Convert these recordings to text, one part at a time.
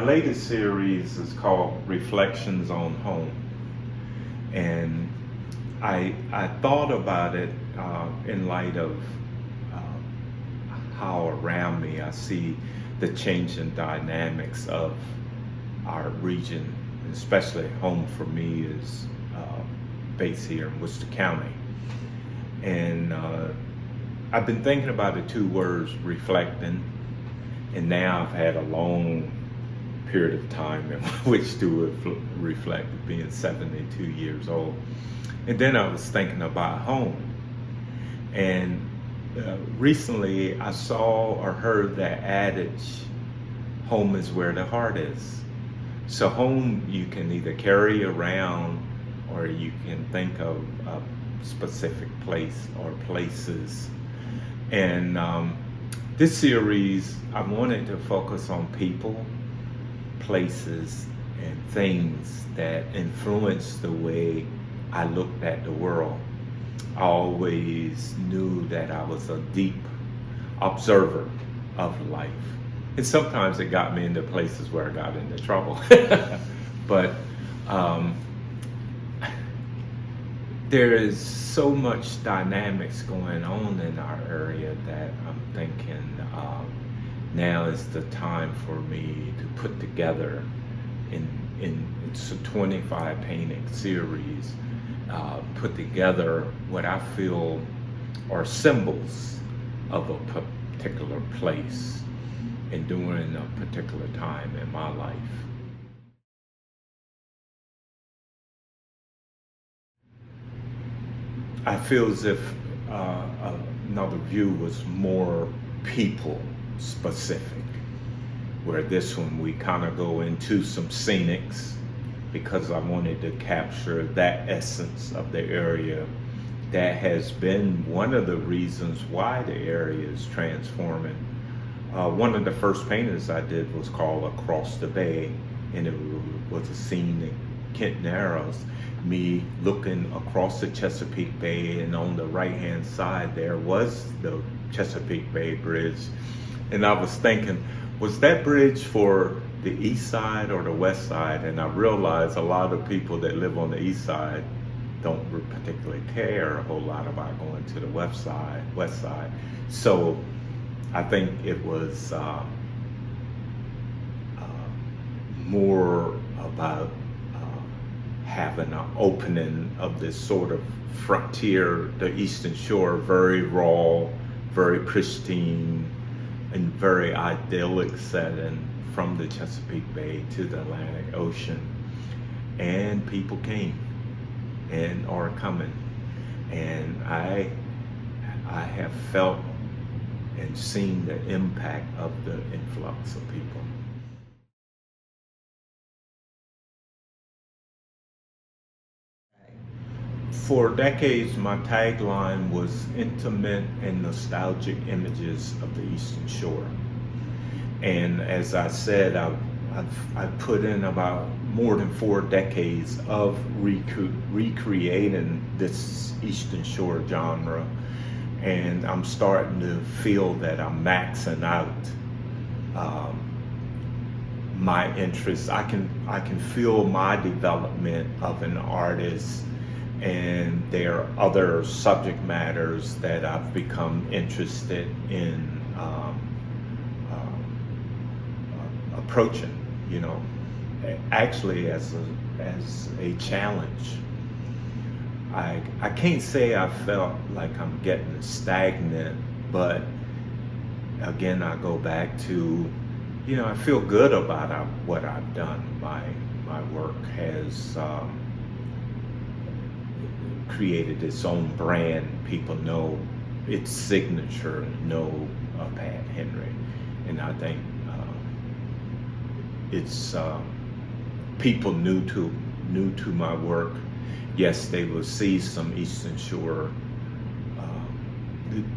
my latest series is called Reflections on Home. And I thought about it in light of how around me I see the changing dynamics of our region, especially home for me is based here in Worcester County. And I've been thinking about the two words reflecting, and now I've had a long period of time in which to reflect, being 72 years old. And then I was thinking about home. And recently I saw or heard that adage, home is where the heart is. So home you can either carry around or you can think of a specific place or places. And this series, I wanted to focus on people, places, and things that influence the way I looked at the world. I always knew that I was a deep observer of life. And sometimes it got me into places where I got into trouble. But there is so much dynamics going on in our area that I'm thinking now is the time for me to put together it's a 25 painting series, put together what I feel are symbols of a particular place and during a particular time in my life. I feel as if another view was more people specific, where this one we kind of go into some scenics because I wanted to capture that essence of the area that has been one of the reasons why the area is transforming. One of the first paintings I did was called Across the Bay, and it was a scene in Kent Narrows, me looking across the Chesapeake Bay, and on the right-hand side there was the Chesapeake Bay Bridge. And I was thinking, was that bridge for the east side or the west side? And I realized a lot of people that live on the east side don't particularly care a whole lot about going to the west side. So I think it was more about having an opening of this sort of frontier, the Eastern Shore, very raw, very pristine, and very idyllic setting from the Chesapeake Bay to the Atlantic Ocean. And people came and are coming. And I have felt and seen the impact of the influx of people. For decades, my tagline was intimate and nostalgic images of the Eastern Shore. And as I said, I've put in about more than 4 decades of recreating this Eastern Shore genre. And I'm starting to feel that I'm maxing out my interests. I can feel my development of an artist, and there are other subject matters that I've become interested in approaching, actually as a challenge. I can't say I felt like I'm getting stagnant, but again, I go back to, I feel good about what I've done. My work has created its own brand. People know its signature, know Pat Henry, and I think it's people new to my work. Yes, they will see some Eastern Shore,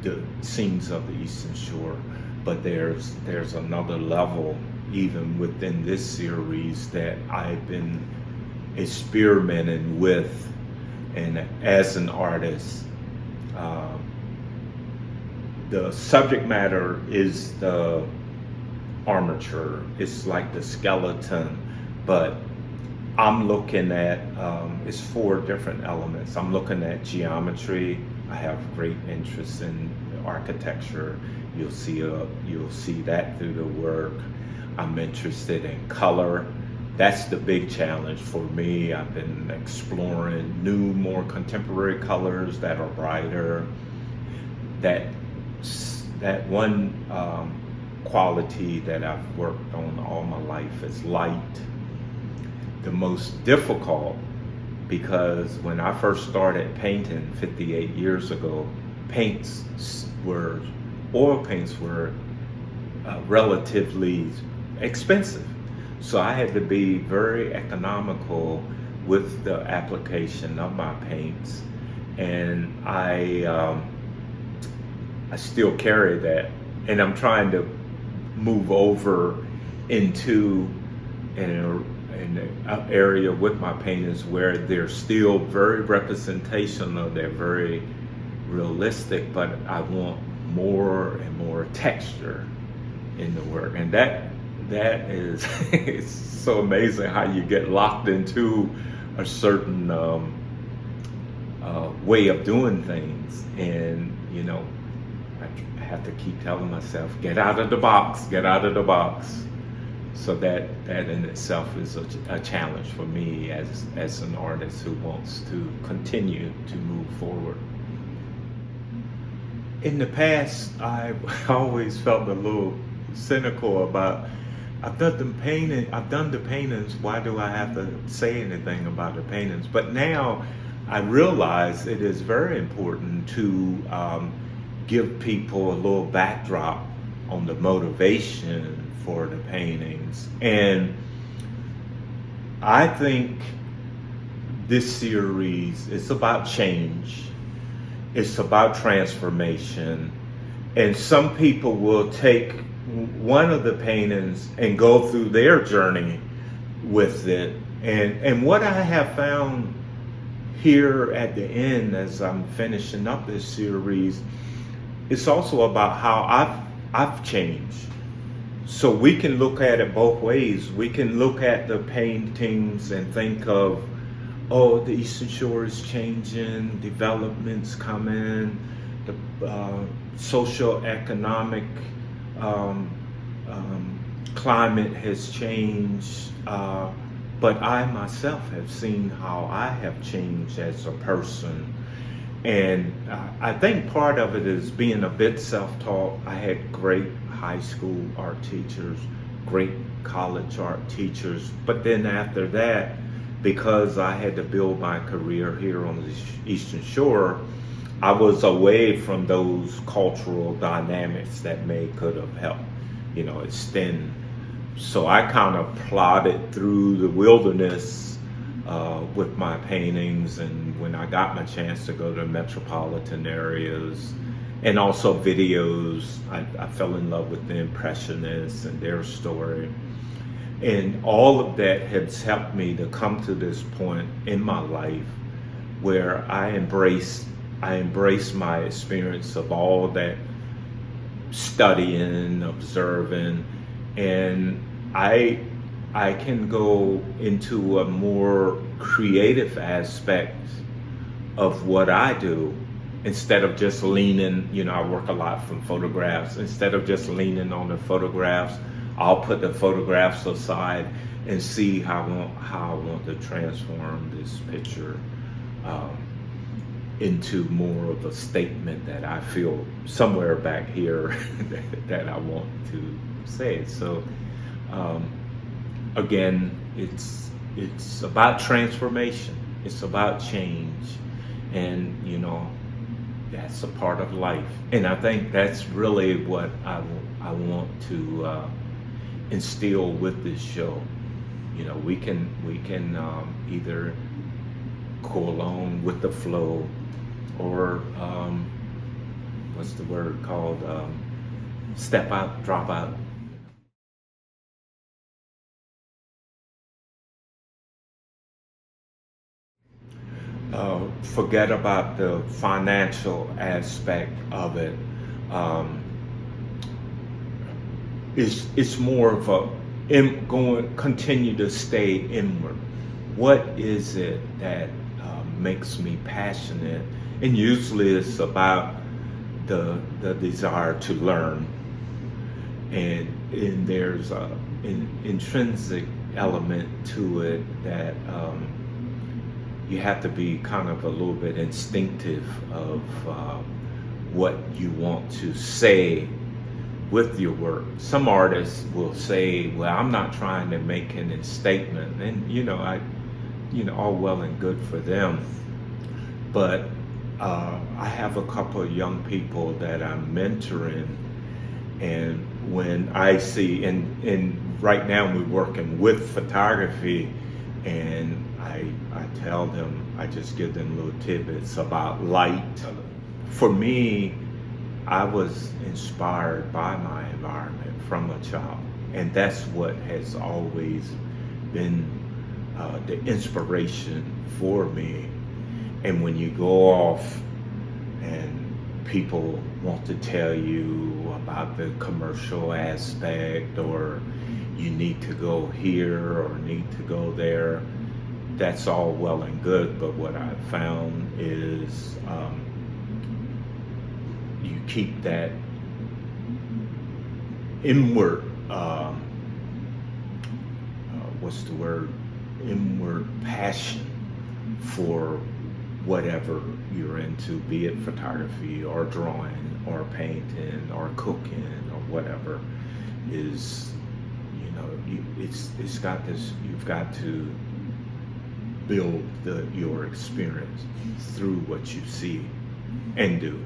the scenes of the Eastern Shore, but there's another level even within this series that I've been experimenting with, and as an artist, the subject matter is the armature. It's like the skeleton, but I'm looking at, it's 4 different elements. I'm looking at geometry. I have great interest in architecture. You'll see that through the work. I'm interested in color. That's the big challenge for me. I've been exploring new, more contemporary colors that are brighter. That one quality that I've worked on all my life is light. The most difficult, because when I first started painting 58 years ago, oil paints were relatively expensive. So I had to be very economical with the application of my paints. And I still carry that. And I'm trying to move over into an area with my paintings where they're still very representational, they're very realistic, but I want more and more texture in the work. And that is it's so amazing how you get locked into a certain way of doing things. And I have to keep telling myself, get out of the box, get out of the box. So that in itself is a challenge for me as an artist who wants to continue to move forward. In the past, I always felt a little cynical about, I've done the paintings, why do I have to say anything about the paintings? But now I realize it is very important to give people a little backdrop on the motivation for the paintings. And I think this series is about change. It's about transformation. And some people will take one of the paintings and go through their journey with it. And what I have found here at the end, as I'm finishing up this series, it's also about how I've changed. So we can look at it both ways. We can look at the paintings and think of, oh, the Eastern Shore is changing, development's coming, the social economic climate has changed. But I myself have seen how I have changed as a person. And I think part of it is being a bit self-taught. I had great high school art teachers, great college art teachers. But then after that, because I had to build my career here on the Eastern Shore, I was away from those cultural dynamics that could have helped, extend. So I kind of plodded through the wilderness with my paintings, and when I got my chance to go to metropolitan areas and also videos, I fell in love with the Impressionists and their story. And all of that has helped me to come to this point in my life where I embrace my experience of all that studying, observing, and I can go into a more creative aspect of what I do instead of just leaning, I work a lot from photographs. Instead of just leaning on the photographs, I'll put the photographs aside and see how I want to transform this picture into more of a statement that I feel somewhere back here that I want to say. So again, it's about transformation. It's about change, and that's a part of life. And I think that's really what I want to instill with this show. We can either go along with the flow, or what's the word called? Step out, drop out. Forget about the financial aspect of it. it's more of a continue to stay inward. What is it that makes me passionate? And usually it's about the desire to learn, and there's an intrinsic element to it that you have to be kind of a little bit instinctive of what you want to say with your work. Some artists will say, "Well, I'm not trying to make any statement," and all well and good for them. But I have a couple of young people that I'm mentoring, and when I see, and right now we're working with photography, and I tell them, I just give them little tidbits about light. For me, I was inspired by my environment from a child, and that's what has always been the inspiration for me. And when you go off and people want to tell you about the commercial aspect, or you need to go here or need to go there, that's all well and good, but what I've found is you keep that inward, inward passion for whatever you're into, be it photography or drawing or painting or cooking or whatever, is, it's got this, you've got to build your experience through what you see and do.